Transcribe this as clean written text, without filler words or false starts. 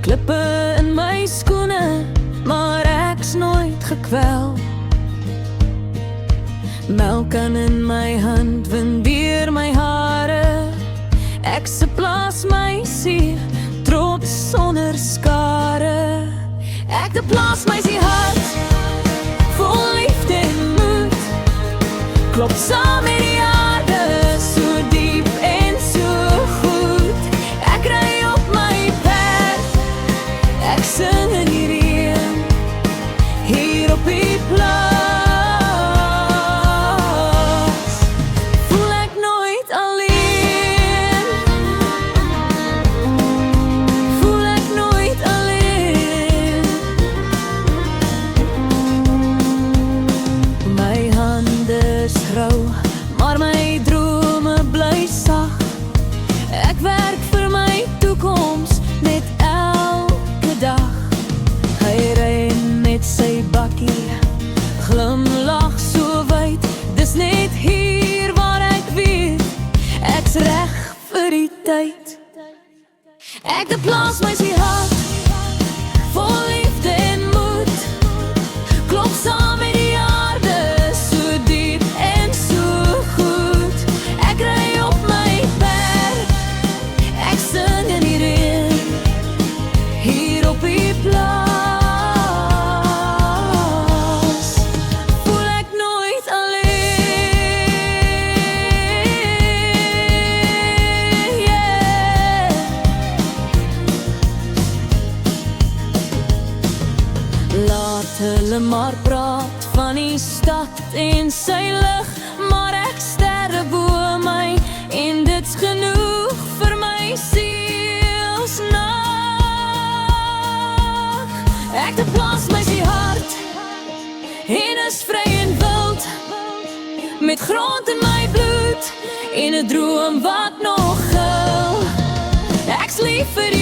Klippe in my skoene, maar ek's nooit gekwel. Melk aan in my hand, wind deur my hare. Ek's 'n plaasmeisie, trots sonder skare. Ek 'n plaasmeisie hart, vol liefde en moed. Klop saam met die aarde, so diep en so goed. Ek ry op my perd, ek sing in die reën, hier op die plaas. Voel ek nooit alleen, voel ek nooit alleen. My hande is grauw, maar my drome bly sag. Ek werk vir my toekoms net elke dag. Hy ry met sy bakkie, glimlag so wyd. Dis net hier waar ek weet, ek's reg vir die tyd. Ek 'n plaasmeisie hart, vol liefde en moed. Klop saam met die aarde, so diep en so goed. Ek ry op my perd, ek sing in die reën, hier op die plaas. Voel ek nooit alleen, yeah. Laat hulle maar praat van die stad en sy lig, maar ek sterre bo my en dit's genoeg vir my sielsnag. Ek 'n plaasmeisie hart en is vry en wild, met grond in my bloed en 'n droom wat nog gil. Ek's lief vir